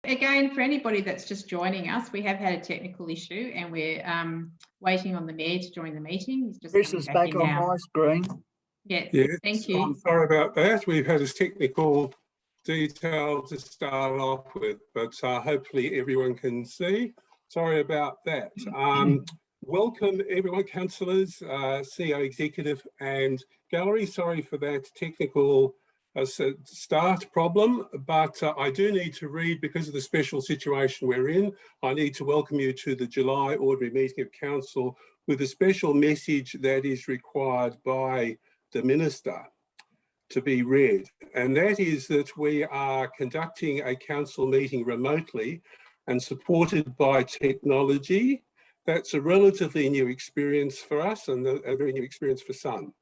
again, for anybody that's just joining us, we have had a technical issue and we're waiting on the Mayor to join the meeting. He's just Chris is back on my screen. Yes, thank you. I'm sorry about that. We've had a technical detail to start off with, but hopefully everyone can see. Sorry about that. Welcome everyone, councillors, CEO Executive and Gallery. Sorry for that technical start problem, but I do need to read, because of the special situation we're in, I need to welcome you to the July Ordinary Meeting of Council with a special message that is required by the Minister to be read. And that is that we are conducting a council meeting remotely and supported by technology. That's a relatively new experience for us and a very new experience for some.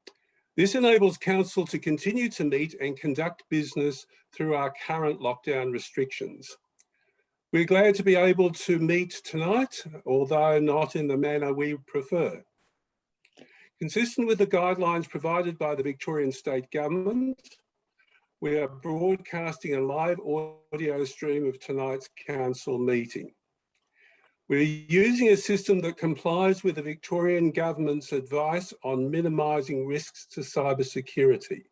This enables council to continue to meet and conduct business through our current lockdown restrictions. We're glad to be able to meet tonight, although not in the manner we prefer. Consistent with the guidelines provided by the Victorian State Government, we are broadcasting a live audio stream of tonight's council meeting. We're using a system that complies with the Victorian Government's advice on minimising risks to cybersecurity.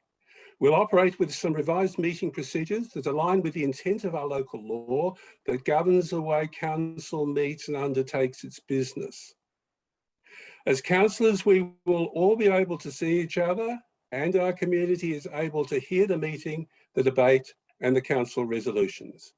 We'll operate with some revised meeting procedures that align with the intent of our local law that governs the way council meets and undertakes its business. As councillors, we will all be able to see each other, and our community is able to hear the meeting, the debate, and the council resolutions.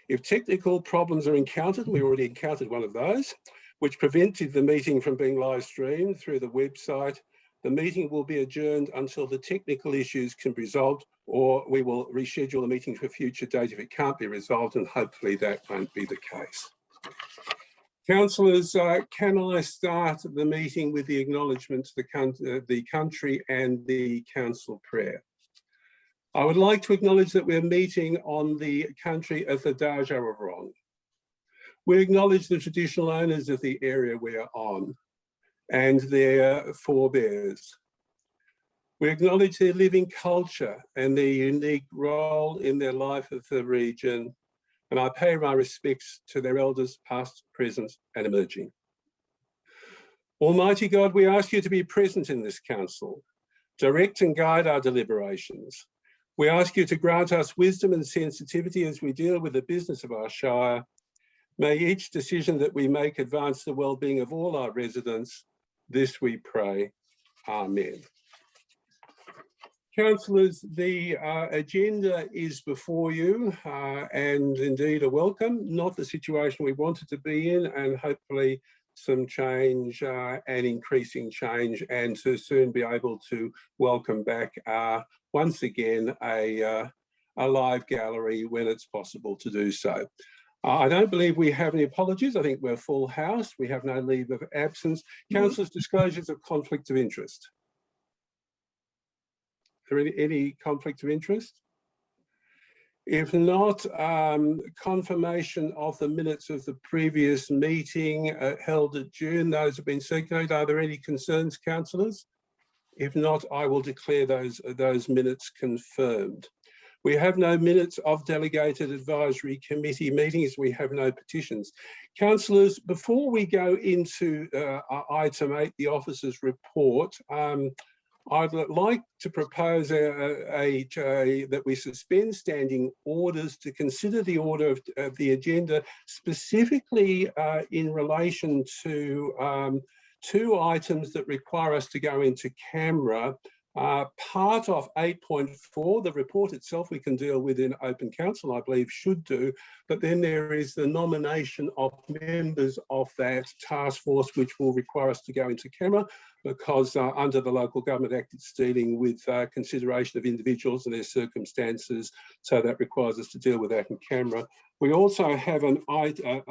If technical problems are encountered, we already encountered one of those, which prevented the meeting from being live streamed through the website, the meeting will be adjourned until the technical issues can be resolved, or we will reschedule the meeting to a future date if it can't be resolved, and hopefully that won't be the case. Councillors, can I start the meeting with the acknowledgement to the country and the council prayer? I would like to acknowledge that we're meeting on the country of the Dja Wurrung. We acknowledge the traditional owners of the area we are on and their forebears. We acknowledge their living culture and their unique role in their life of the region, and I pay my respects to their elders past, present and emerging. Almighty God, we ask you to be present in this council, direct and guide our deliberations. We ask you to grant us wisdom and sensitivity as we deal with the business of our shire. May each decision that we make advance the well-being of all our residents. This we pray. Amen. Councillors, the agenda is before you and indeed a welcome, not the situation we wanted to be in, and hopefully some change and increasing change, and to soon be able to welcome back once again a live gallery when it's possible to do so. I don't believe we have any apologies. I think we're full house. We have no leave of absence. Councillors, disclosures of conflict of interest. Are there any conflict of interest? If not, confirmation of the minutes of the previous meeting held at June. Those have been circulated. Are there any concerns, councillors? If not, I will declare those minutes confirmed. We have no minutes of delegated advisory committee meetings. We have no petitions. Councillors, before we go into item 8, the officer's report, I'd like to propose that we suspend standing orders to consider the order of the agenda, specifically in relation to 2 items that require us to go into camera. Part of 8.4, the report itself we can deal with in open council, I believe should do, but then there is the nomination of members of that task force, which will require us to go into camera, because under the Local Government Act, it's dealing with consideration of individuals and their circumstances, so that requires us to deal with that in camera. We also have a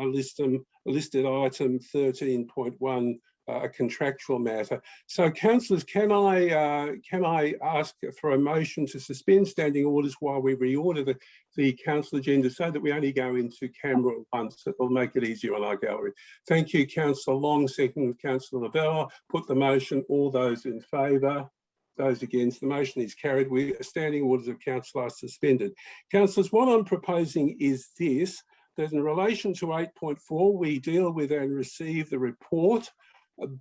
listed item 13.1, a contractual matter. So, councillors, can I ask for a motion to suspend standing orders while we reorder the council agenda, so that we only go into camera once? It will make it easier on our gallery. Thank you, Councillor Long. Second, Councillor Lavelle. Put the motion. All those in favour? Those against? The motion is carried. Standing orders of council are suspended. Councillors, what I'm proposing is this. that in relation to 8.4, we deal with and receive the report,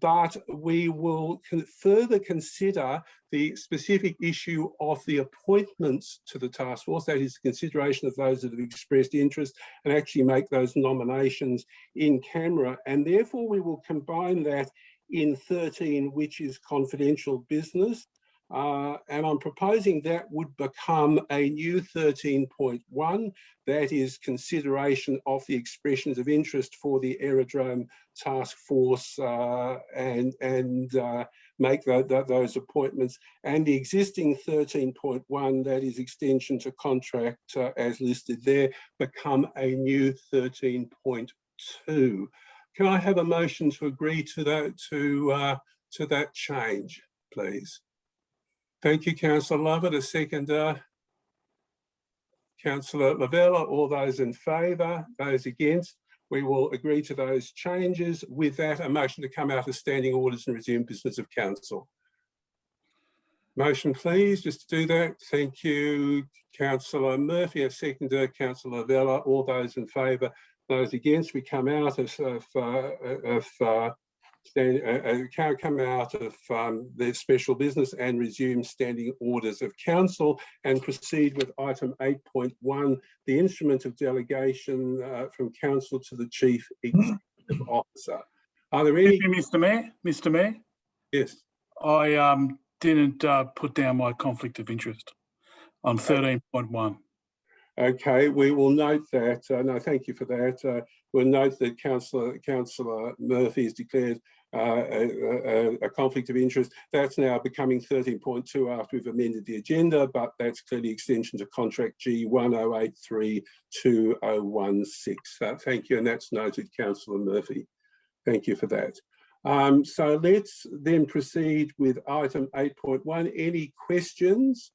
but we will further consider the specific issue of the appointments to the task force, that is, consideration of those that have expressed interest, and actually make those nominations in camera. And therefore, we will combine that in 13, which is confidential business. And I'm proposing that would become a new 13.1, that is consideration of the expressions of interest for the aerodrome task force and make those appointments. And the existing 13.1, that is extension to contract as listed there, become a new 13.2. Can I have a motion to agree to that change, please? Thank you, Councillor Lovett. A seconder, Councillor Lavella. All those in favour, those against, we will agree to those changes. With that, a motion to come out of standing orders and resume business of council. Motion, please, just to do that. Thank you, Councillor Murphy. A seconder, Councillor Lavella. All those in favour, those against, we come out of the special business and resume standing orders of council and proceed with item 8.1, the instrument of delegation from council to the chief executive officer. Are there any? Mr. Mayor? Yes. I didn't put down my conflict of interest on 13.1. Okay, we will note that. No, thank you for that. We'll note that Councillor Murphy has declared a conflict of interest. That's now becoming 13.2 after we've amended the agenda, but that's clearly extension to contract G10832016. Thank you, and that's noted, Councillor Murphy. Thank you for that. So let's then proceed with item 8.1. Any questions?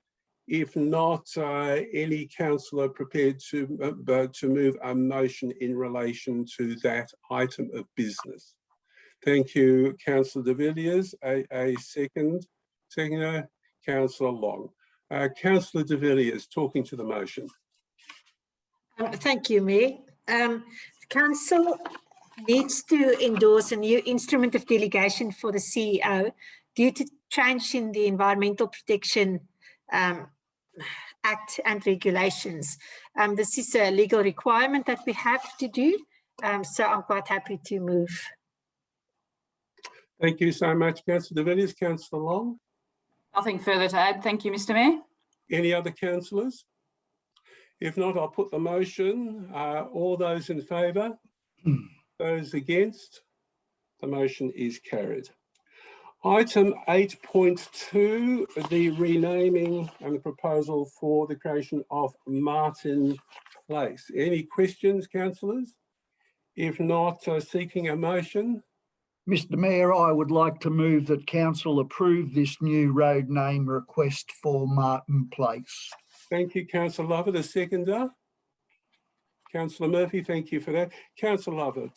If not, any councillor prepared to move a motion in relation to that item of business? Thank you, Councillor de Villiers. A seconder, Councillor Long. Councillor de Villiers, talking to the motion. Thank you, Mayor. Council needs to endorse a new instrument of delegation for the CEO due to change in the Environmental Protection Act and regulations. This is a legal requirement that we have to do, so I'm quite happy to move. Thank you so much, Councillor de Villiers. Councillor Long? Nothing further to add. Thank you, Mr. Mayor. Any other councillors? If not, I'll put the motion. All those in favour? Those against? The motion is carried. Item 8.2, the renaming and the proposal for the creation of Martin Place. Any questions, councillors? If not, seeking a motion. Mr. Mayor, I would like to move that council approve this new road name request for Martin Place. Thank you, Councillor Lovett. A seconder? Councillor Murphy, thank you for that. Councillor Lovett,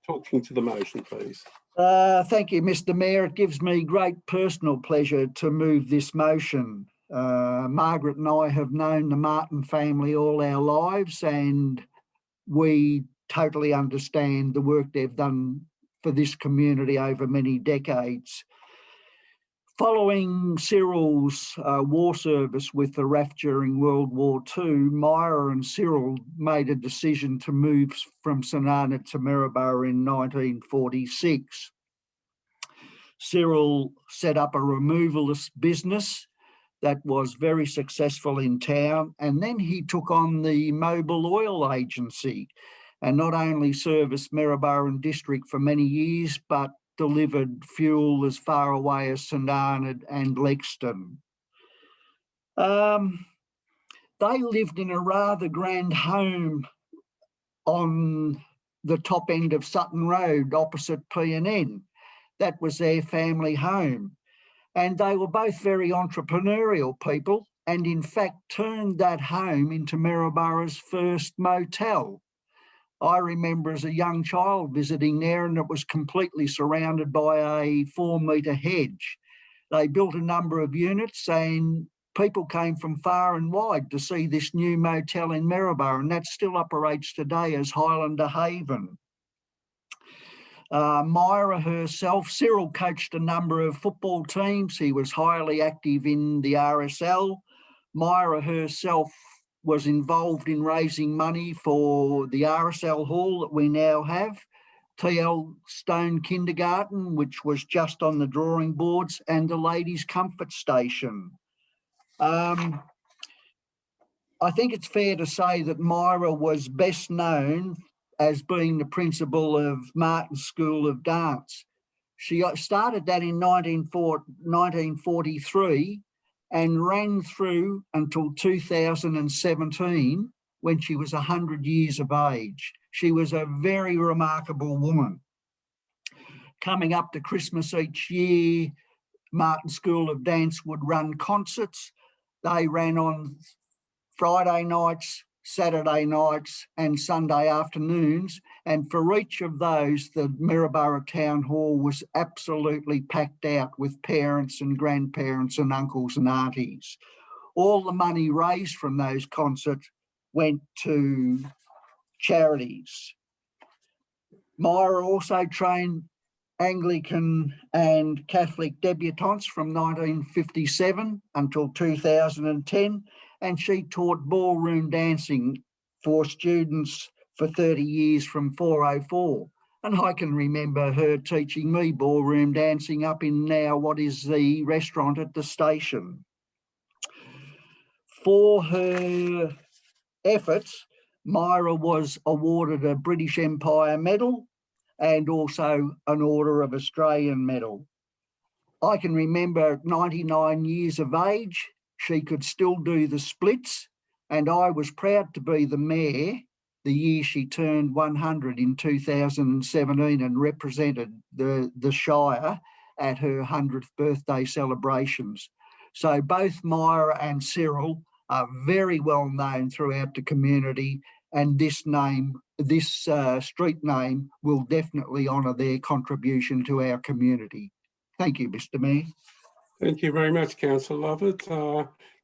talking to the motion, please. Thank you, Mr. Mayor. It gives me great personal pleasure to move this motion. Margaret and I have known the Martin family all our lives, and we totally understand the work they've done for this community over many decades. Following Cyril's war service with the RAF during World War II, Myra and Cyril made a decision to move from St Arnaud to Maryborough in 1946. Cyril set up a removalist business that was very successful in town, and then he took on the Mobile Oil Agency and not only serviced Maryborough and District for many years, but delivered fuel as far away as St Arnaud and Lexington. They lived in a rather grand home on the top end of Sutton Road opposite P&N. That was their family home. And they were both very entrepreneurial people, and in fact turned that home into Maryborough's first motel. I remember as a young child visiting there, and it was completely surrounded by a 4-metre hedge. They built a number of units, and people came from far and wide to see this new motel in Maryborough, and that still operates today as Highlander Haven. Myra herself, Cyril coached a number of football teams. He was highly active in the RSL. Myra herself was involved in raising money for the RSL hall that we now have, TL Stone Kindergarten, which was just on the drawing boards, and the Ladies' Comfort Station. I think it's fair to say that Myra was best known as being the principal of Martin School of Dance. She started that in 1943 and ran through until 2017 when she was 100 years of age. She was a very remarkable woman. Coming up to Christmas each year, Martin School of Dance would run concerts. They ran on Friday nights, Saturday nights and Sunday afternoons. And for each of those, the Maryborough Town Hall was absolutely packed out with parents and grandparents and uncles and aunties. All the money raised from those concerts went to charities. Myra also trained Anglican and Catholic debutantes from 1957 until 2010, and she taught ballroom dancing for students for 30 years from 404. And I can remember her teaching me ballroom dancing up in now what is the restaurant at the station. For her efforts, Myra was awarded a British Empire Medal and also an Order of Australian Medal. I can remember at 99 years of age, she could still do the splits, and I was proud to be the mayor the year she turned 100 in 2017 and represented the Shire at her 100th birthday celebrations. So both Myra and Cyril are very well known throughout the community, and this street name will definitely honour their contribution to our community. Thank you, Mr. Mayor. Thank you very much, Councillor Lovett.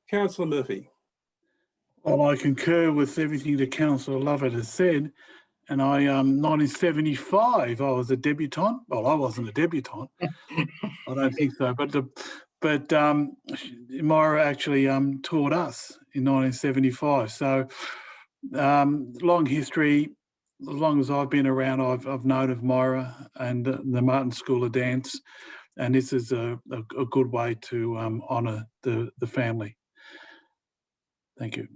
Councillor Murphy. Well, I concur with everything that Councillor Lovett has said. And 1975, I was a debutante. Well, I wasn't a debutante. I don't think so. But Myra actually taught us in 1975. So long history. As long as I've been around, I've known of Myra and the Martin School of Dance. And this is a good way to honour the family. Thank you.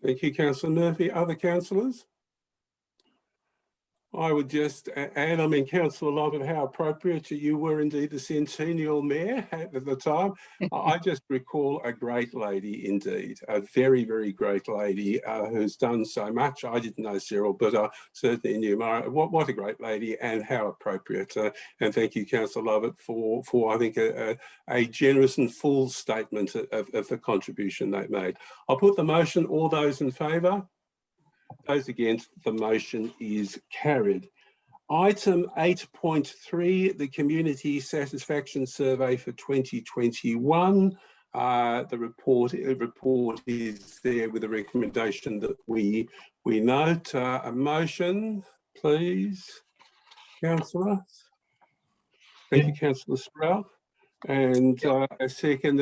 Thank you, Councillor Murphy. Other councillors? I would just add, I mean, Councillor Lovett, how appropriate you were indeed the centennial mayor at the time. I just recall a great lady indeed, a very, very great lady who's done so much. I didn't know Cyril, but certainly knew Myra. What a great lady, and how appropriate. And thank you, Councillor Lovett, for I think, a generous and full statement of the contribution they made. I'll put the motion. All those in favour? Those against, the motion is carried. Item 8.3, the Community Satisfaction Survey for 2021. The report is there with a recommendation that we note. A motion, please, Councillor. Thank you, Councillor Sprout. And a second,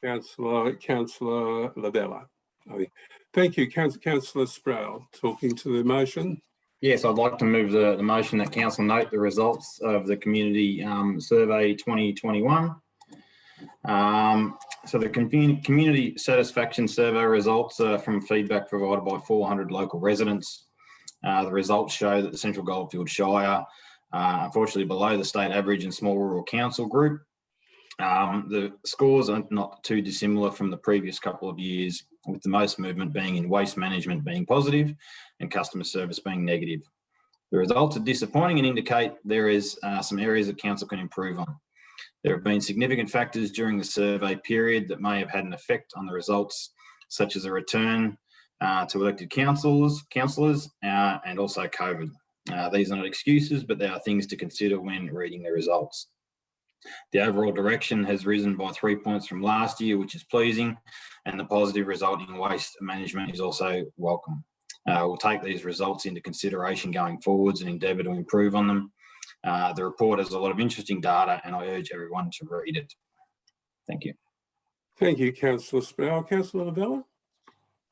Councillor Labella. Thank you, Councillor Sproul. Talking to the motion. Yes, I'd like to move the motion that Council note the results of the Community Survey 2021. So the Community Satisfaction Survey results are from feedback provided by 400 local residents. The results show that the Central Goldfields Shire, unfortunately below the state average in small rural council group. The scores are not too dissimilar from the previous couple of years, with the most movement being in waste management being positive and customer service being negative. The results are disappointing and indicate there is some areas that council can improve on. There have been significant factors during the survey period that may have had an effect on the results, such as a return to elected councillors, and also COVID. These are not excuses, but they are things to consider when reading the results. The overall direction has risen by 3 points from last year, which is pleasing, and the positive result in waste management is also welcome. We'll take these results into consideration going forwards and endeavour to improve on them. The report has a lot of interesting data, and I urge everyone to read it. Thank you. Thank you, Councillor Sproul. Councillor Lavella?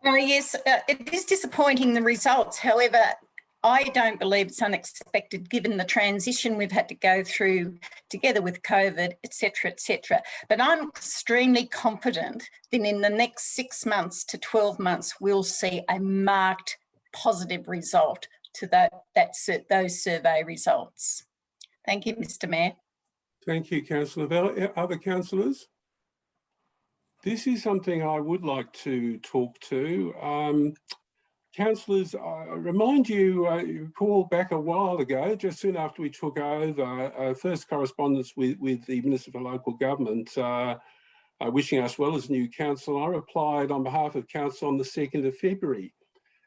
Yes, it is disappointing, the results. However, I don't believe it's unexpected given the transition we've had to go through together with COVID, et cetera, but I'm extremely confident that in the next 6 months to 12 months, we'll see a marked positive result to those survey results. Thank you, Mr. Mayor. Thank you, Councillor Lavella. Other councillors? This is something I would like to talk to. Councillors, I remind you, you called back a while ago, just soon after we took over, first correspondence with the Minister for Local Government, wishing us well as new council. I replied on behalf of council on the 2nd of February.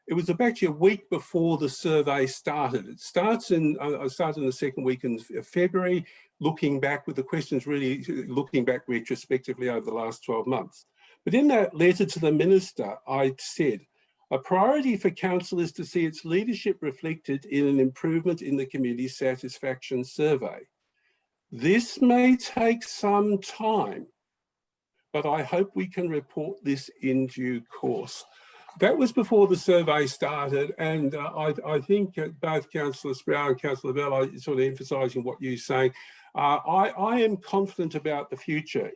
It was actually a week before the survey started. It starts I started in the second week in February, looking back with the questions really looking back retrospectively over the last 12 months. But in that letter to the Minister, I said, a priority for council is to see its leadership reflected in an improvement in the community satisfaction survey. This may take some time, but I hope we can report this in due course. That was before the survey started, and I think both Councillor Sproul and Councillor Lavelle are sort of emphasising what you're saying. I am confident about the future.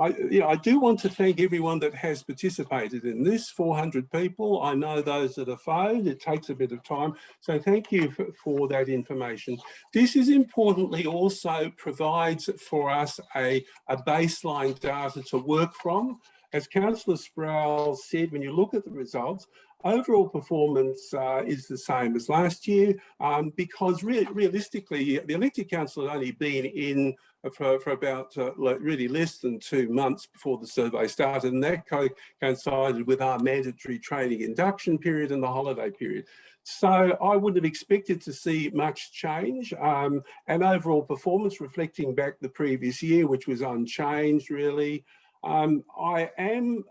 I do want to thank everyone that has participated in this, 400 people. I know those that are phoned, it takes a bit of time. So thank you for that information. This is importantly also provides for us a baseline data to work from. As Councillor Sproul said, when you look at the results, overall performance is the same as last year because realistically, the elected council had only been in for about really less than 2 months before the survey started, and that coincided with our mandatory training induction period and the holiday period. So I wouldn't have expected to see much change and overall performance reflecting back the previous year, which was unchanged really. I am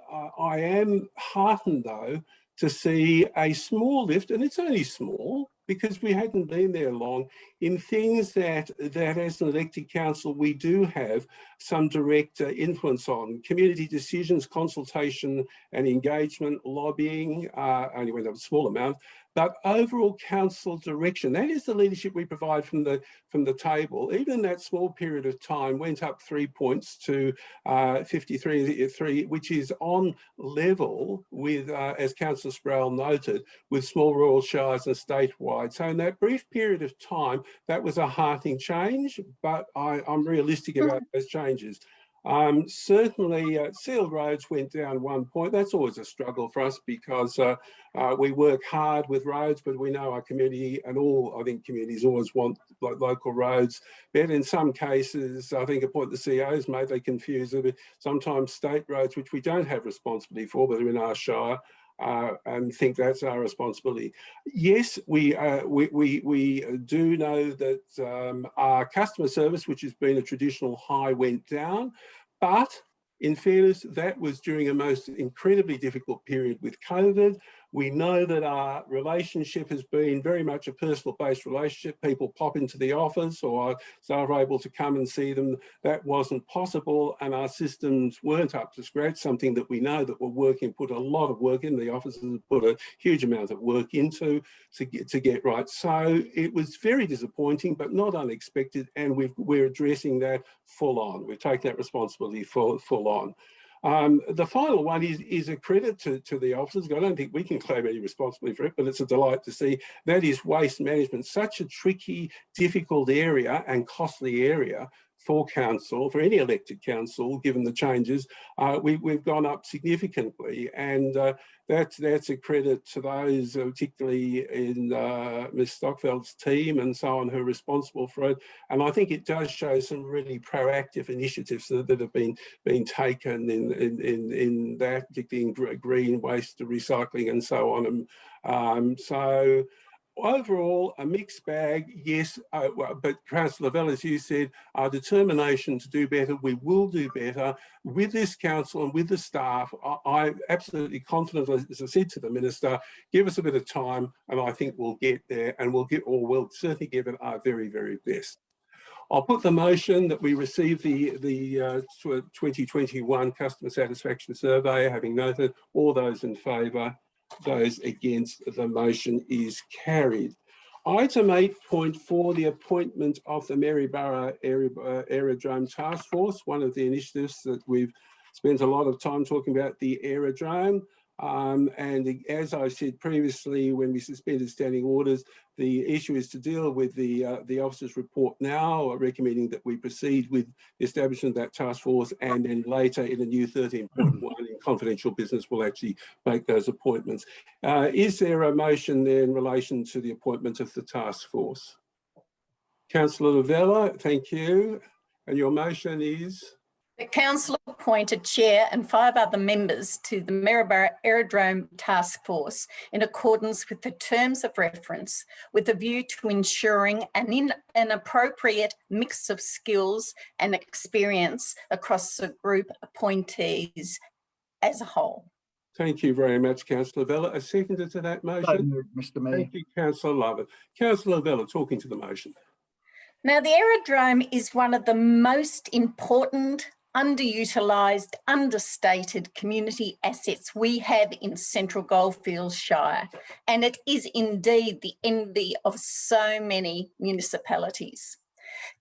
heartened though to see a small lift, and it's only small because we hadn't been there long, in things that as an elected council we do have some direct influence on. Community decisions, consultation and engagement, lobbying, only went up a small amount, but overall council direction, that is the leadership we provide from the table. Even in that small period of time went up 3 points to 53, which is on level with, as Councillor Sproul noted, with small rural shires and statewide. So in that brief period of time, that was a heartening change, but I'm realistic about those changes. Certainly sealed roads went down 1 point. That's always a struggle for us because we work hard with roads, but we know our community and I think communities always want local roads better. In some cases, I think a point the CEO's made, they confuse it. Sometimes state roads, which we don't have responsibility for, but are in our shire, and think that's our responsibility. Yes, we do know that our customer service, which has been a traditional high, went down, but in fairness, that was during a most incredibly difficult period with COVID. We know that our relationship has been very much a personal-based relationship. People pop into the office or are able to come and see them. That wasn't possible, and our systems weren't up to scratch, something that we know that we're working, put a lot of work in. The offices put a huge amount of work into to get right. So it was very disappointing, but not unexpected, and we're addressing that full on. We've taken that responsibility full on. The final one is a credit to the officers. I don't think we can claim any responsibility for it, but it's a delight to see. That is waste management, such a tricky, difficult area and costly area for council, for any elected council, given the changes. We've gone up significantly, and that's a credit to those, particularly in Ms. Stockfeld's team and so on, who are responsible for it. And I think it does show some really proactive initiatives that have been taken in that, particularly in green waste recycling and so on. So overall, a mixed bag, yes, but Councillor Lovett, as you said, our determination to do better, we will do better with this council and with the staff. I'm absolutely confident, as I said to the Minister, give us a bit of time and I think we'll get there, and we'll certainly give it our very, very best. I'll put the motion that we receive the 2021 Customer Satisfaction Survey, having noted. All those in favour, those against, the motion is carried. Item 8.4, the appointment of the Maryborough Aerodrome Task Force, one of the initiatives that we've spent a lot of time talking about, the aerodrome. And as I said previously, when we suspended standing orders, the issue is to deal with the officer's report now, recommending that we proceed with the establishment of that task force, and then later in the new 13.1 in confidential business, we'll actually make those appointments. Is there a motion there in relation to the appointment of the task force? Councillor Lovett, thank you. And your motion is? The council appointed chair and 5 other members to the Maryborough Aerodrome Task Force in accordance with the terms of reference, with a view to ensuring an appropriate mix of skills and experience across the group appointees as a whole. Thank you very much, Councillor Lovett. A seconder to that motion? Mr. Mayor. Thank you, Councillor Lovett. Councillor Lovett, talking to the motion. Now, the aerodrome is one of the most important, underutilised, understated community assets we have in Central Goldfields Shire, and it is indeed the envy of so many municipalities.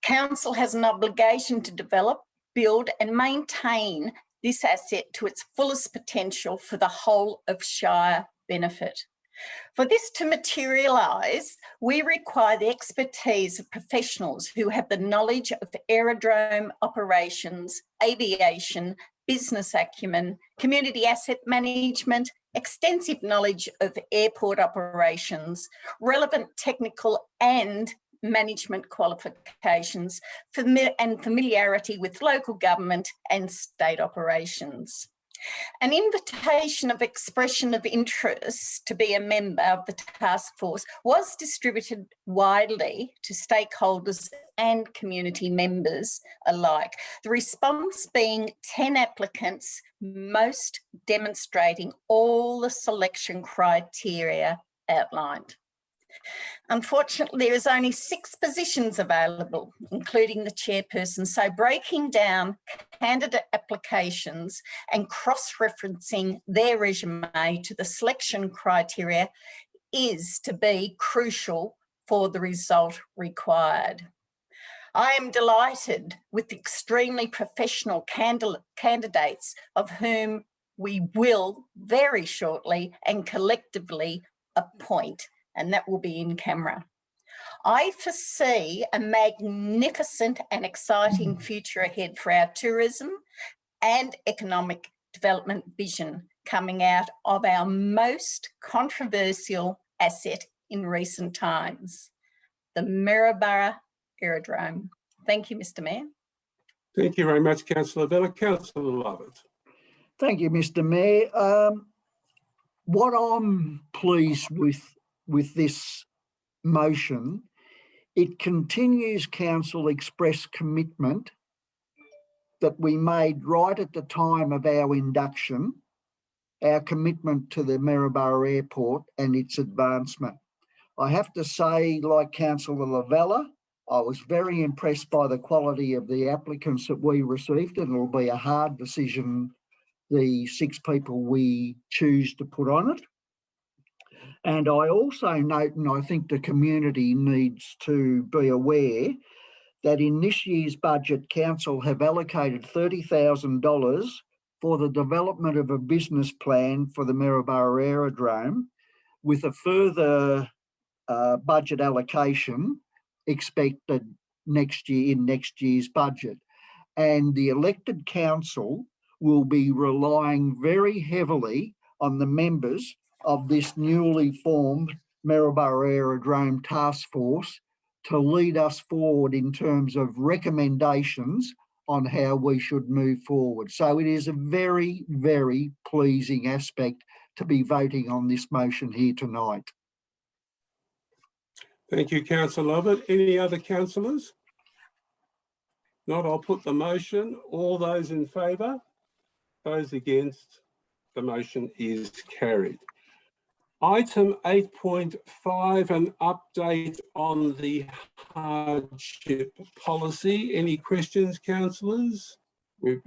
Council has an obligation to develop, build and maintain this asset to its fullest potential for the whole of Shire benefit. For this to materialise, we require the expertise of professionals who have the knowledge of aerodrome operations, aviation, business acumen, community asset management, extensive knowledge of airport operations, relevant technical and management qualifications, and familiarity with local government and state operations. An invitation of expression of interest to be a member of the task force was distributed widely to stakeholders and community members alike, the response being 10 applicants, most demonstrating all the selection criteria outlined. Unfortunately, there is only 6 positions available, including the chairperson, so breaking down candidate applications and cross-referencing their resume to the selection criteria is to be crucial for the result required. I am delighted with the extremely professional candidates of whom we will very shortly and collectively appoint, and that will be in camera. I foresee a magnificent and exciting future ahead for our tourism and economic development vision coming out of our most controversial asset in recent times, the Maryborough Aerodrome. Thank you, Mr. Mayor. Thank you very much, Councillor Lovett. Councillor Lovett. Thank you, Mr. Mayor. What I'm pleased with this motion, it continues Council express commitment that we made right at the time of our induction, our commitment to the Maryborough Airport and its advancement. I have to say, like Councillor Lovett, I was very impressed by the quality of the applicants that we received, and it'll be a hard decision, the 6 people we choose to put on it. And I also note, and I think the community needs to be aware, that in this year's budget, Council have allocated $30,000 for the development of a business plan for the Maryborough Aerodrome, with a further budget allocation expected next year in next year's budget. And the elected council will be relying very heavily on the members of this newly formed Maryborough Aerodrome Task Force to lead us forward in terms of recommendations on how we should move forward. So it is a very, very pleasing aspect to be voting on this motion here tonight. Thank you, Councillor Lovett. Any other councillors? Not, I'll put the motion. All those in favour? Those against? The motion is carried. Item 8.5, an update on the hardship policy. Any questions, councillors? We've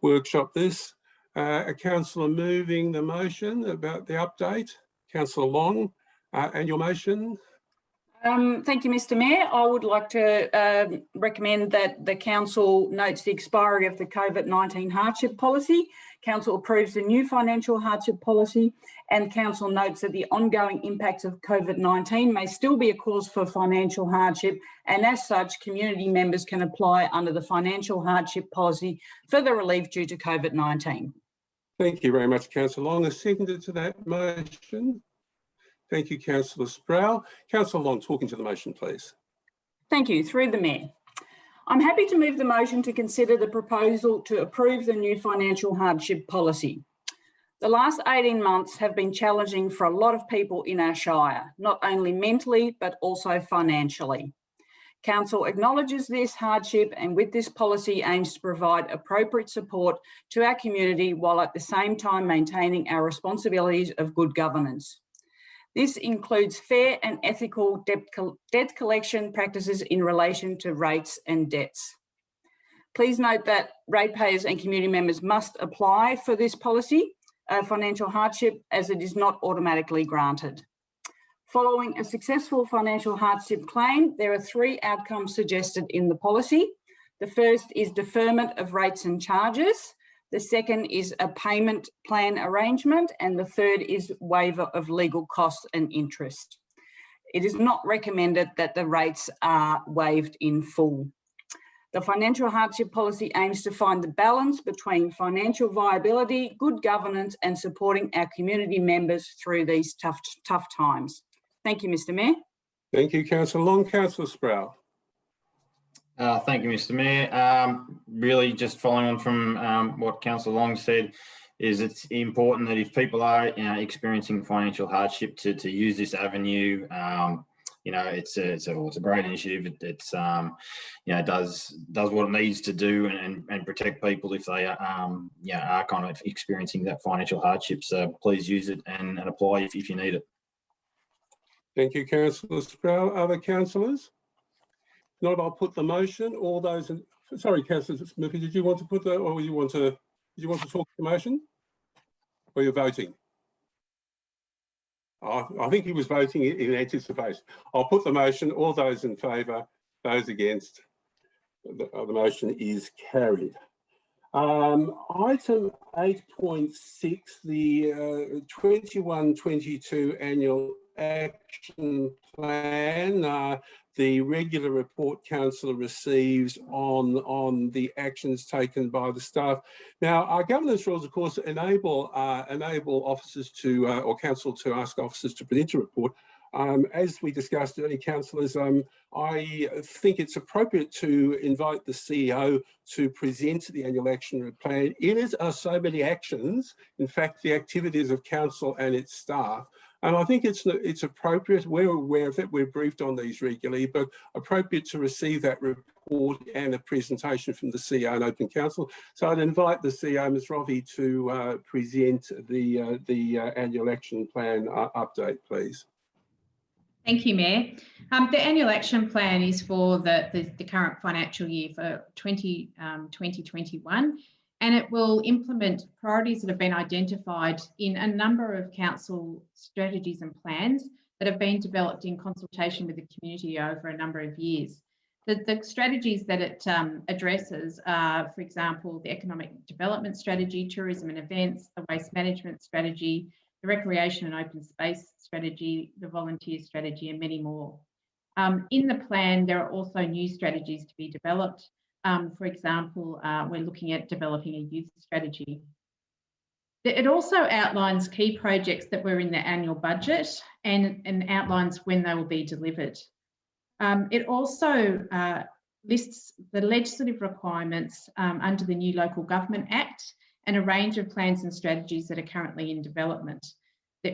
workshopped this. A councillor moving the motion about the update. Councillor Long, and your motion? Thank you, Mr Mayor. I would like to recommend that the Council notes the expiry of the COVID-19 hardship policy. Council approves the new financial hardship policy, and Council notes that the ongoing impacts of COVID-19 may still be a cause for financial hardship, and as such, community members can apply under the financial hardship policy for the relief due to COVID-19. Thank you very much, Councillor Long. A seconder to that motion. Thank you, Councillor Sproul. Councillor Long, talking to the motion, please. Thank you. Through the Mayor. I'm happy to move the motion to consider the proposal to approve the new financial hardship policy. The last 18 months have been challenging for a lot of people in our Shire, not only mentally, but also financially. Council acknowledges this hardship and with this policy aims to provide appropriate support to our community while at the same time maintaining our responsibilities of good governance. This includes fair and ethical debt collection practices in relation to rates and debts. Please note that ratepayers and community members must apply for this policy, financial hardship, as it is not automatically granted. Following a successful financial hardship claim, there are 3 outcomes suggested in the policy. The first is deferment of rates and charges. The second is a payment plan arrangement, and the third is waiver of legal costs and interest. It is not recommended that the rates are waived in full. The financial hardship policy aims to find the balance between financial viability, good governance, and supporting our community members through these tough times. Thank you, Mr Mayor. Thank you, Councillor Long. Councillor Sproul. Thank you, Mr Mayor. Really just following on from what Councillor Long said, is it's important that if people are experiencing financial hardship to use this avenue. It's a great initiative. It's does what it needs to do and protect people if they are kind of experiencing that financial hardship. So please use it and apply if you need it. Thank you, Councillor Sproul. Other councillors? Not, I'll put the motion. All those in, sorry, Councillor Murphy, did you want to put that, or did you want to talk to the motion? Or you're voting? I think he was voting in anticipation. I'll put the motion. All those in favour, those against, the motion is carried. Item 8.6, the 21-22 annual action plan. The regular report councillor receives on the actions taken by the staff. Now, our governance rules, of course, enable officers to or council to ask officers to present a report. As we discussed earlier, councillors, I think it's appropriate to invite the CEO to present the annual action plan. It are so many actions, in fact, the activities of council and its staff. And I think it's appropriate, we're aware of it, we're briefed on these regularly, but appropriate to receive that report and a presentation from the CEO and Open Council. So I'd invite the CEO, Ms. Roffey, to present the annual action plan update, please. Thank you, Mayor. The annual action plan is for the current financial year for 2020-21. And it will implement priorities that have been identified in a number of council strategies and plans that have been developed in consultation with the community over a number of years. The strategies that it addresses are, for example, the economic development strategy, tourism and events, the waste management strategy, the recreation and open space strategy, the volunteer strategy, and many more. In the plan, there are also new strategies to be developed. For example, we're looking at developing a youth strategy. It also outlines key projects that were in the annual budget and outlines when they will be delivered. It also lists the legislative requirements under the new Local Government Act and a range of plans and strategies that are currently in development,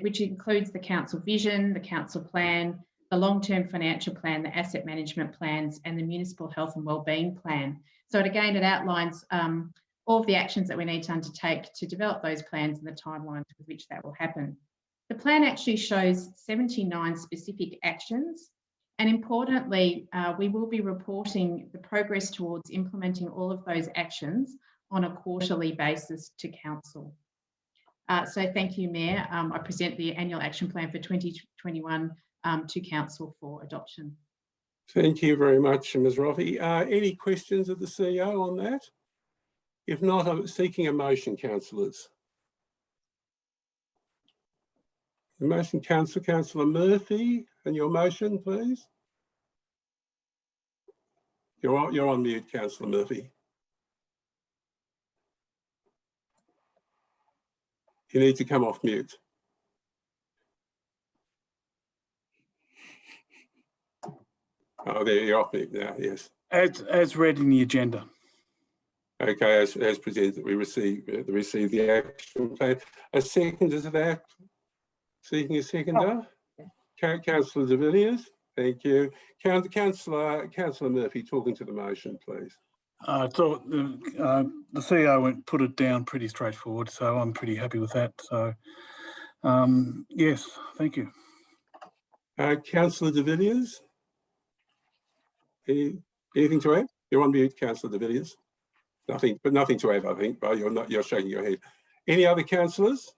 which includes the council vision, the council plan, the long-term financial plan, the asset management plans, and the municipal health and wellbeing plan. So it outlines all of the actions that we need to undertake to develop those plans and the timelines with which that will happen. The plan actually shows 79 specific actions, and importantly, we will be reporting the progress towards implementing all of those actions on a quarterly basis to Council. So thank you, Mayor. I present the annual action plan for 2021 to Council for adoption. Thank you very much, Ms. Roffey. Any questions of the CEO on that? If not, I'm seeking a motion, councillors. The motion, Councillor Murphy, and your motion, please. You're on mute, Councillor Murphy. You need to come off mute. Oh, there, you're off mute now, yes. As read in the agenda. Okay, as presented, we receive the action plan. A seconder to that? Seeking a seconder? Councillor de Villiers, thank you. Councillor Murphy, talking to the motion, please. I thought the CEO put it down pretty straightforward, so I'm pretty happy with that. So, yes, thank you. Councillor de Villiers, anything to add? You're on mute, Councillor de Villiers. Nothing to add, I think, but you're shaking your head. Any other councillors?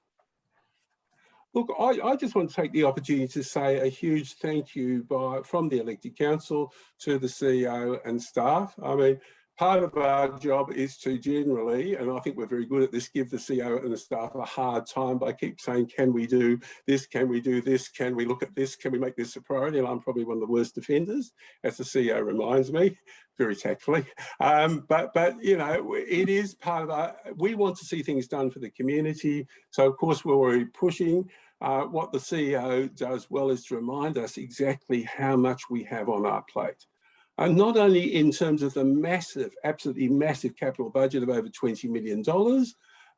Look, I just want to take the opportunity to say a huge thank you from the elected council to the CEO and staff. I mean, part of our job is to generally, and I think we're very good at this, give the CEO and the staff a hard time by keep saying, can we do this? Can we do this? Can we look at this? Can we make this a priority? And I'm probably one of the worst offenders, as the CEO reminds me, very tactfully. But you know, it is part of our, we want to see things done for the community. So of course, we're already pushing. What the CEO does well is to remind us exactly how much we have on our plate. And not only in terms of the massive, absolutely massive capital budget of over $20 million,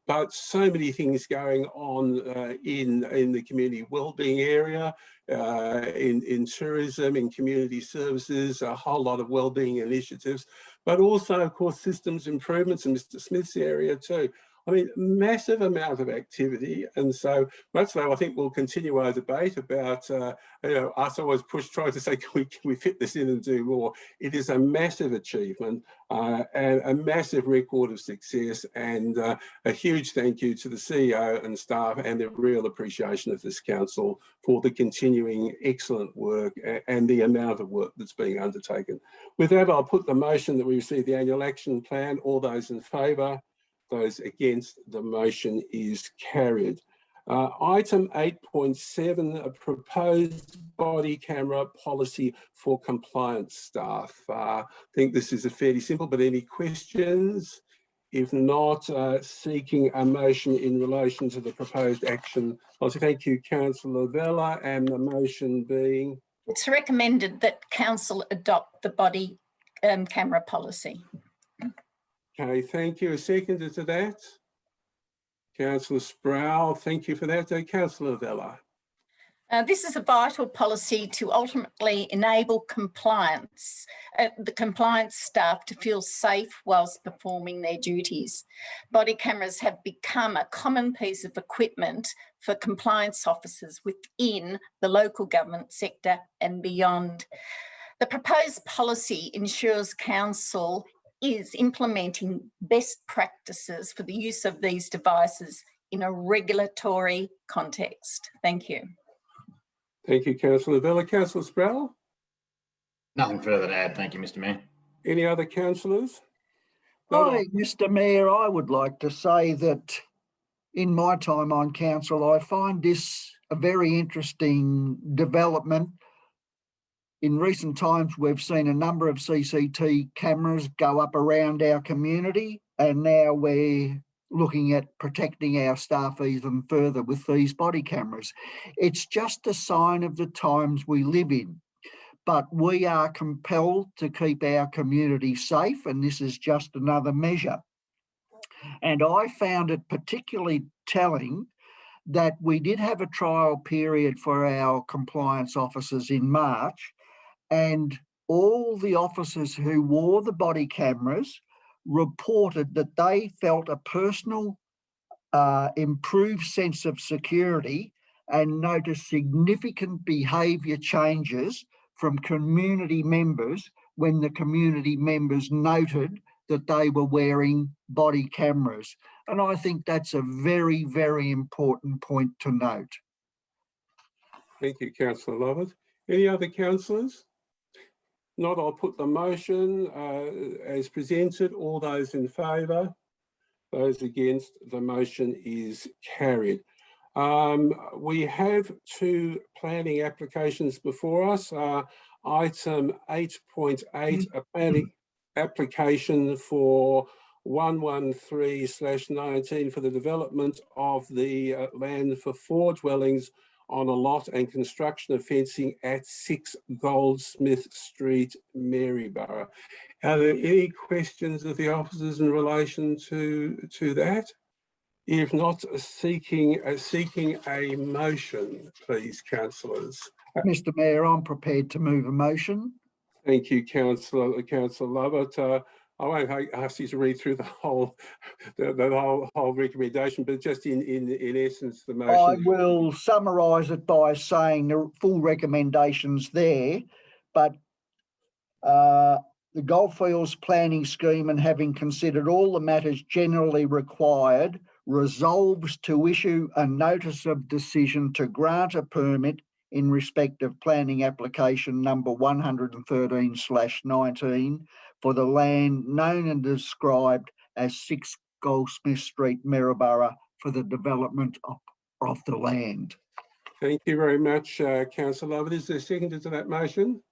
but so many things going on in the community wellbeing area, in tourism, in community services, a whole lot of wellbeing initiatives, but also, of course, systems improvements in Mr. Smith's area too. I mean, massive amount of activity. And so much so, I think we'll continue our debate about, you know, us always trying to say, can we fit this in and do more? It is a massive achievement and a massive record of success, and a huge thank you to the CEO and staff and the real appreciation of this council for the continuing excellent work and the amount of work that's being undertaken. With that, I'll put the motion that we receive the annual action plan. All those in favour? Those against, the motion is carried. Item 8.7, a proposed body camera policy for compliance staff. I think this is a fairly simple, but any questions? If not, seeking a motion in relation to the proposed action. I'll say thank you, Councillor Vella, and the motion being? It's recommended that Council adopt the body camera policy. Okay, thank you. A seconder to that? Councillor Sproul, thank you for that. Councillor Vella. This is a vital policy to ultimately enable compliance, the compliance staff to feel safe whilst performing their duties. Body cameras have become a common piece of equipment for compliance officers within the local government sector and beyond. The proposed policy ensures Council is implementing best practices for the use of these devices in a regulatory context. Thank you. Thank you, Councillor Vella. Councillor Sproul? Nothing further to add. Thank you, Mr. Mayor. Any other councillors? Hi, Mr. Mayor, I would like to say that in my time on council, I find this a very interesting development. In recent times, we've seen a number of CCTV cameras go up around our community, and now we're looking at protecting our staff even further with these body cameras. It's just a sign of the times we live in, but we are compelled to keep our community safe, and this is just another measure. And I found it particularly telling that we did have a trial period for our compliance officers in March, and all the officers who wore the body cameras reported that they felt a personal improved sense of security and noticed significant behaviour changes from community members when the community members noted that they were wearing body cameras. And I think that's a very, very important point to note. Thank you, Councillor Lovett. Any other councillors? Not, I'll put the motion as presented. All those in favour? Those against? The motion is carried. We have two planning applications before us. Item 8.8, a planning application for 113/19 for the development of the land for 4 dwellings on a lot and construction of fencing at 6 Goldsmith Street, Maryborough. Are there any questions of the officers in relation to that? If not, seeking a motion, please, councillors. Mr. Mayor, I'm prepared to move a motion. Thank you, Councillor Lovett. I won't ask you to read through the whole recommendation, but just in essence, the motion. I will summarise it by saying the full recommendations there, but the Goldfields Planning Scheme, and having considered all the matters generally required, resolves to issue a notice of decision to grant a permit in respect of planning application number 113/19 for the land known and described as 6 Goldsmith Street, Maryborough, for the development of the land. Thank you very much, Councillor Lovett. Is there a second to that motion?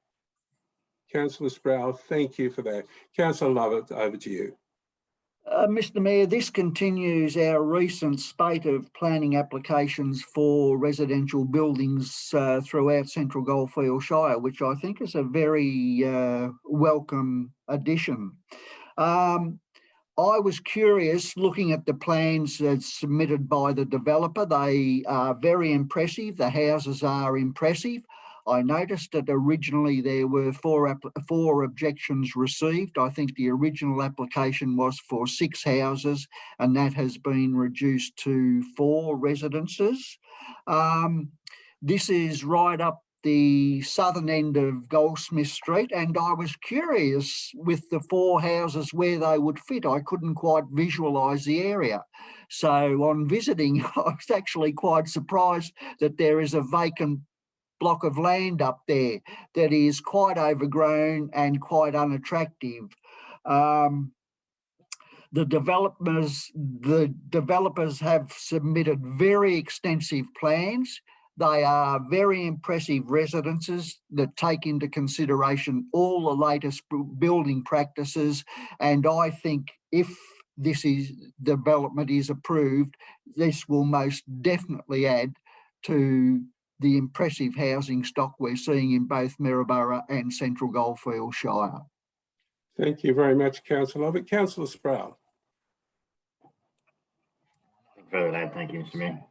Councillor Sproul, thank you for that. Councillor Lovett, over to you. Mr. Mayor, this continues our recent spate of planning applications for residential buildings throughout Central Goldfields Shire, which I think is a very welcome addition. I was curious looking at the plans submitted by the developer. They are very impressive. The houses are impressive. I noticed that originally there were four objections received. I think the original application was for 6 houses, and that has been reduced to 4 residences. This is right up the southern end of Goldsmith Street, and I was curious with the 4 houses where they would fit. I couldn't quite visualise the area. So on visiting, I was actually quite surprised that there is a vacant block of land up there that is quite overgrown and quite unattractive. The developers have submitted very extensive plans. They are very impressive residences that take into consideration all the latest building practices, and I think if this development is approved, this will most definitely add to the impressive housing stock we're seeing in both Maryborough and Central Goldfields Shire. Thank you very much, Councillor Lovett. Councillor Sproul. Nothing further to add. Thank you, Mr. Mayor.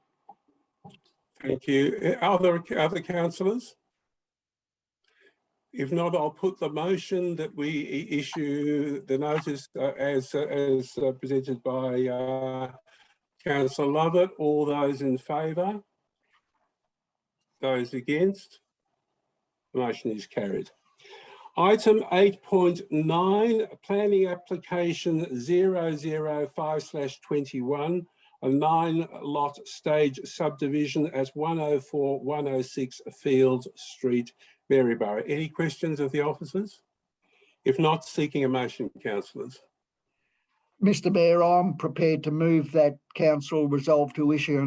Thank you. Other councillors? If not, I'll put the motion that we issue the notice as presented by Councillor Lovett. All those in favour? Those against? The motion is carried. Item 8.9, planning application 005/21, a 9-lot stage subdivision at 104-106 Fields Street, Maryborough. Any questions of the officers? If not, seeking a motion, councillors. Mr. Mayor, I'm prepared to move that Council resolve to issue a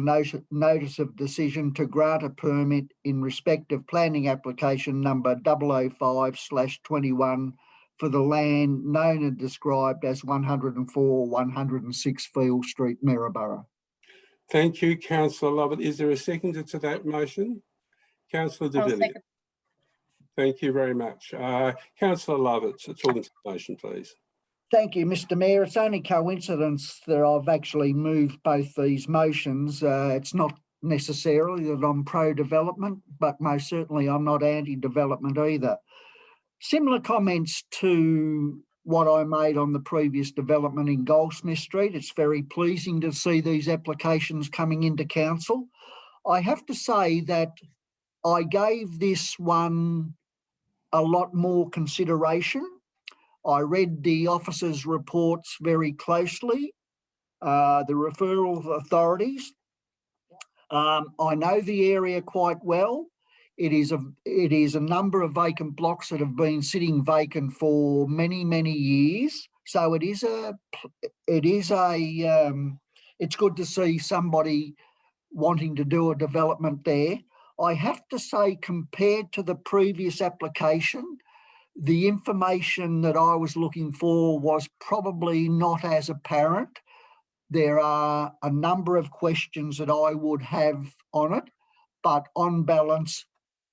notice of decision to grant a permit in respect of planning application number 005/21 for the land known and described as 104-106 Field Street, Maryborough. Thank you, Councillor Lovett. Is there a seconder to that motion? Councillor De Villiers. Thank you very much. Councillor Lovett, talking to the motion, please. Thank you, Mr. Mayor. It's only coincidence that I've actually moved both these motions. It's not necessarily that I'm pro-development, but most certainly I'm not anti-development either. Similar comments to what I made on the previous development in Goldsmith Street. It's very pleasing to see these applications coming into council. I have to say that I gave this one a lot more consideration. I read the officers' reports very closely, the referral authorities. I know the area quite well. It is a number of vacant blocks that have been sitting vacant for many, many years. So it's good to see somebody wanting to do a development there. I have to say, compared to the previous application, the information that I was looking for was probably not as apparent. There are a number of questions that I would have on it, but on balance,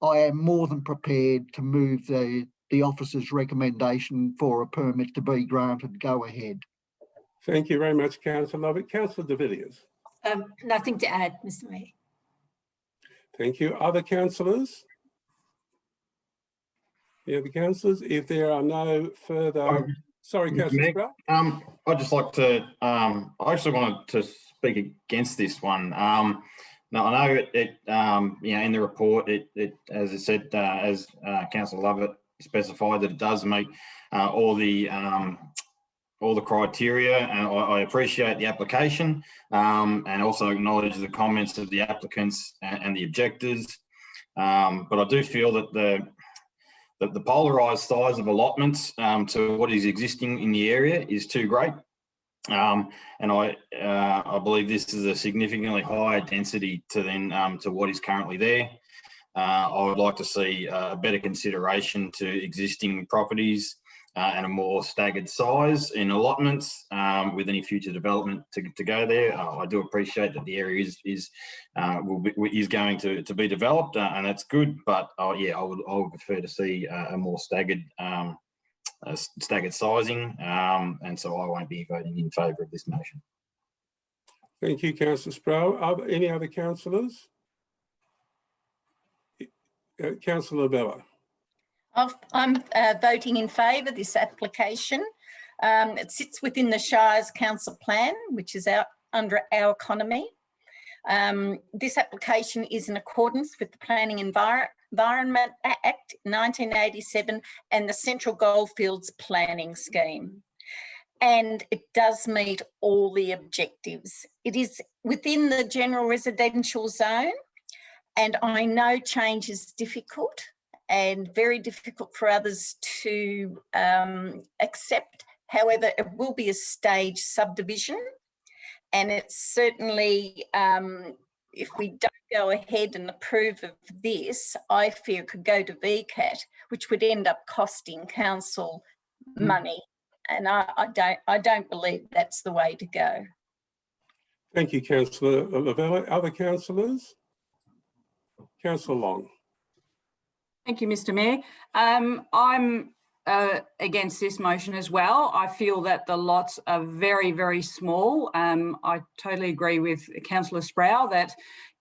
I am more than prepared to move the officer's recommendation for a permit to be granted. Go ahead. Thank you very much, Councillor Lovett. Councillor de Villiers. Nothing to add, Mr. Mayor. Thank you. Other councillors? The other councillors? If there are no further... Sorry, Councillor Sproul. I'd just like to... I actually wanted to speak against this one. Now, I know in the report, as I said, as Councillor Lovett specified, that it does meet all the criteria, and I appreciate the application, and also acknowledge the comments of the applicants and the objectors. But I do feel that the polarised size of allotments to what is existing in the area is too great. And I believe this is a significantly higher density to what is currently there. I would like to see a better consideration to existing properties and a more staggered size in allotments with any future development to go there. I do appreciate that the area is going to be developed, and that's good. But I would prefer to see a more staggered sizing, and so I won't be voting in favour of this motion. Thank you, Councillor Sproul. Are there any other councillors? Councillor Bella. I'm voting in favour of this application. It sits within the Shire's council plan, which is under our economy. This application is in accordance with the Planning Environment Act 1987 and the Central Goldfields Planning Scheme. And it does meet all the objectives. It is within the general residential zone, and I know change is difficult and very difficult for others to accept. However, it will be a stage subdivision, and it's certainly, if we don't go ahead and approve of this, I fear it could go to VCAT, which would end up costing council money, and I don't believe that's the way to go. Thank you, Councillor Lavella. Other councillors? Councillor Long. Thank you, Mr. Mayor. I'm against this motion as well. I feel that the lots are very, very small. I totally agree with Councillor Sproul that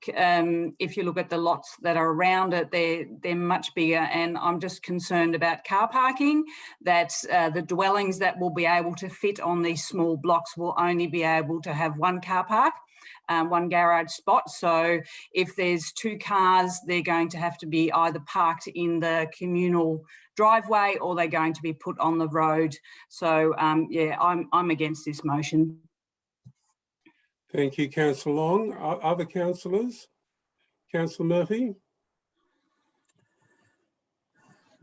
if you look at the lots that are around it, they're much bigger, and I'm just concerned about car parking, that the dwellings that will be able to fit on these small blocks will only be able to have one car park. One garage spot. So if there's two cars, they're going to have to be either parked in the communal driveway or they're going to be put on the road. So yeah, I'm against this motion. Thank you, Councillor Long. Other councillors? Councillor Murphy?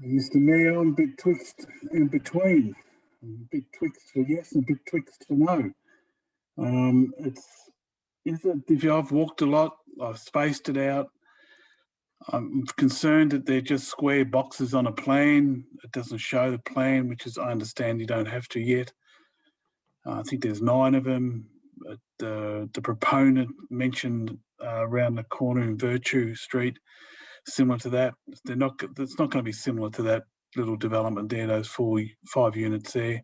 Mr. Mayor, I'm a bit twixt in between. I'm a bit twixt for yes and a bit twixt for no. I've walked a lot, I've spaced it out. I'm concerned that they're just square boxes on a plan. It doesn't show the plan, which is, I understand you don't have to yet. I think there's 9 of them. The proponent mentioned around the corner in Virtue Street, similar to that. It's not going to be similar to that little development there, those 5 units there.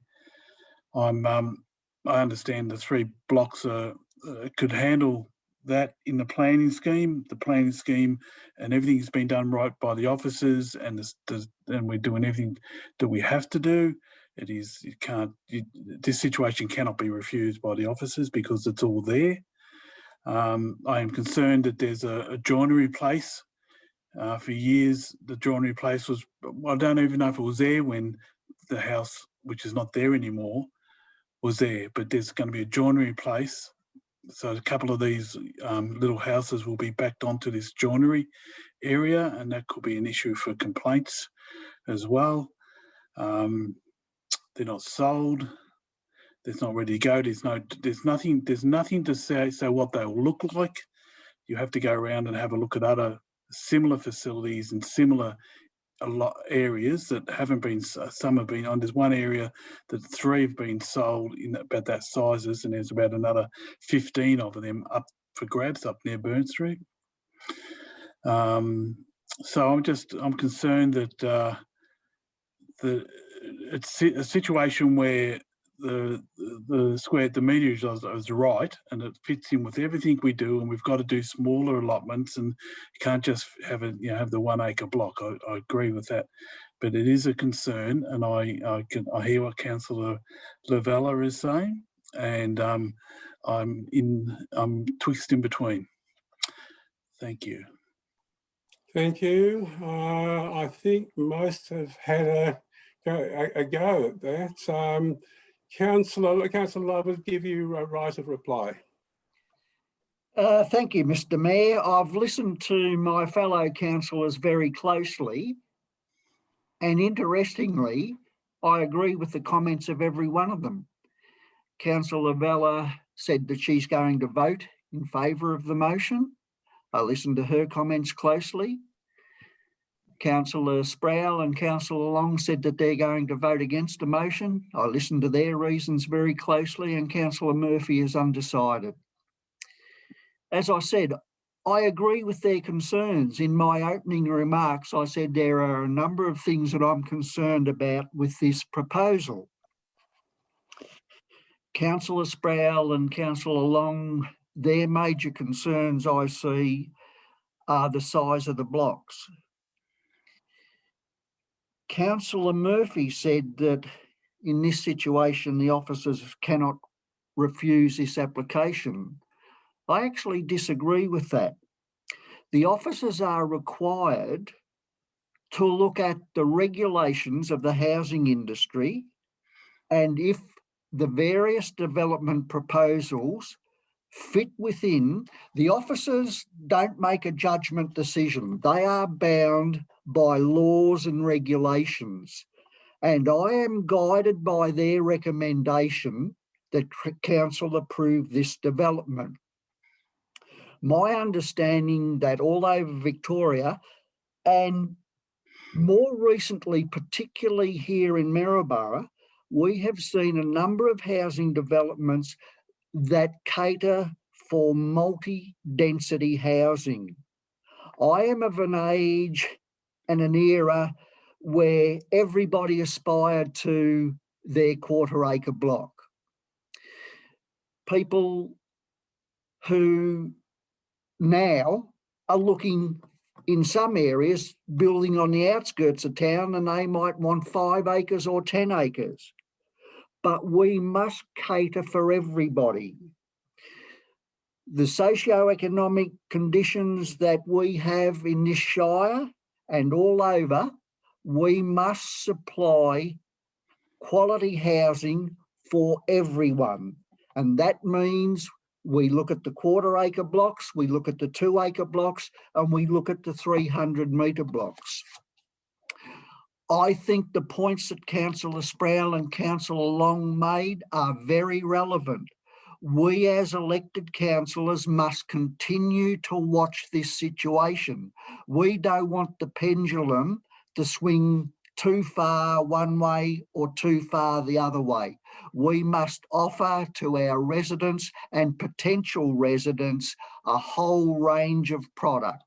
I understand the 3 blocks could handle that in the planning scheme. The planning scheme and everything's been done right by the officers, and we're doing everything that we have to do. This situation cannot be refused by the officers because it's all there. I am concerned that there's a joinery place. For years, the joinery place was, I don't even know if it was there when the house, which is not there anymore, was there, but there's going to be a joinery place. So a couple of these little houses will be backed onto this joinery area, and that could be an issue for complaints as well. They're not sold. There's not ready to go. There's nothing to say what they'll look like. You have to go around and have a look at other similar facilities and similar areas that haven't been. Some have been on. There's one area that 3 have been sold in about that sizes, and there's about another 15 of them up for grabs up near Burn Street. So I'm concerned that it's a situation where the media is right, and it fits in with everything we do, and we've got to do smaller allotments, and you can't just have have the 1 acre block. I agree with that, but it is a concern, and I hear what Councillor Lavella is saying, and I'm twixt in between. Thank you. Thank you. I think most have had a go at that. Councillor Lovett, give you a right of reply. Thank you, Mr. Mayor. I've listened to my fellow councillors very closely, and interestingly, I agree with the comments of every one of them. Councillor Lavella said that she's going to vote in favour of the motion. I listened to her comments closely. Councillor Sproul and Councillor Long said that they're going to vote against the motion. I listened to their reasons very closely, and Councillor Murphy is undecided. As I said, I agree with their concerns. In my opening remarks, I said there are a number of things that I'm concerned about with this proposal. Councillor Sproul and Councillor Long, their major concerns I see are the size of the blocks. Councillor Murphy said that in this situation, the officers cannot refuse this application. I actually disagree with that. The officers are required to look at the regulations of the housing industry, and if the various development proposals fit within, the officers don't make a judgment decision. They are bound by laws and regulations. And I am guided by their recommendation that council approve this development. My understanding that all over Victoria, and more recently, particularly here in Maryborough, we have seen a number of housing developments that cater for multi-density housing. I am of an age and an era where everybody aspired to their 1/4 acre block. People who now are looking in some areas, building on the outskirts of town, and they might want 5 acres or 10 acres. But we must cater for everybody. The socio-economic conditions that we have in this shire and all over, we must supply quality housing for everyone. And that means we look at the 1/4 acre blocks, we look at the 2 acre blocks, and we look at the 300 metre blocks. I think the points that Councillor Sproul and Councillor Long made are very relevant. We as elected councillors must continue to watch this situation. We don't want the pendulum to swing too far one way or too far the other way. We must offer to our residents and potential residents a whole range of product.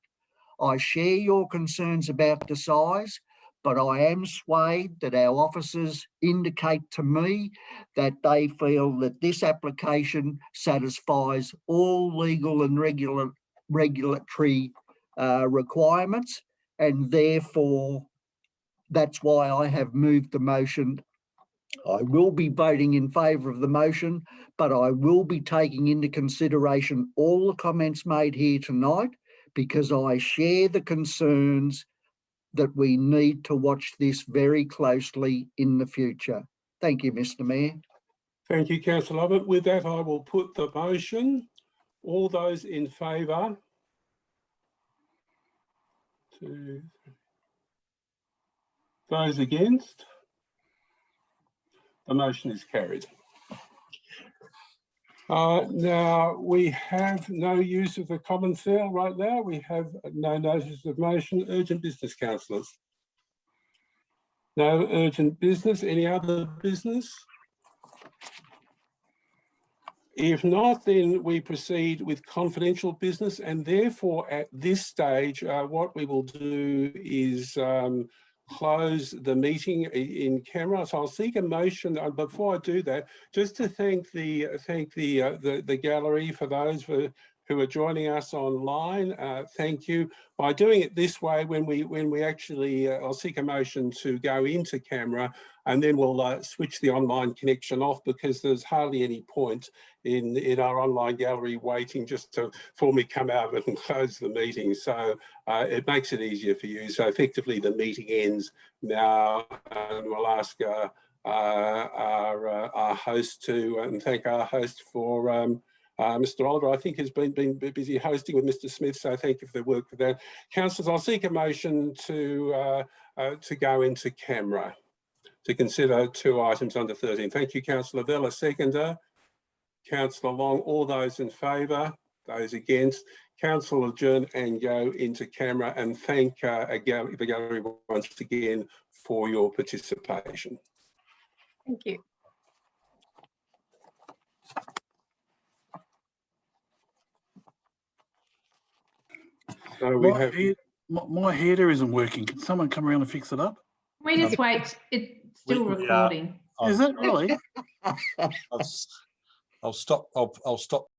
I share your concerns about the size, but I am swayed that our officers indicate to me that they feel that this application satisfies all legal and regulatory requirements, and therefore that's why I have moved the motion. I will be voting in favour of the motion, but I will be taking into consideration all the comments made here tonight, because I share the concerns that we need to watch this very closely in the future. Thank you, Mr. Mayor. Thank you, Councillor Lovett. With that, I will put the motion. All those in favour? 2, 3. Those against? The motion is carried. Now, we have no use of the common cell right now. We have no notice of motion. Urgent business, councillors? No urgent business. Any other business? If not, then we proceed with confidential business, and therefore at this stage, what we will do is close the meeting in camera. So I'll seek a motion. Before I do that, just to thank the gallery for those who are joining us online. Thank you. By doing it this way, when we actually, I'll seek a motion to go into camera, and then we'll switch the online connection off, because there's hardly any point in our online gallery waiting just for me to come out of it and close the meeting. So it makes it easier for you. So effectively the meeting ends now, and we'll ask our host to, and thank our host for Mr. Oliver, I think, has been busy hosting with Mr. Smith, so thank you for the work for that. Councillors, I'll seek a motion to go into camera to consider 2 items under 13. Thank you, Councillor Vella, seconder. Councillor Long, all those in favour? Those against? Council adjourn and go into camera, and thank the gallery once again for your participation. Thank you. So we my header isn't working. Can someone come around and fix it up? We just wait. It's still recording. Is it really? I'll stop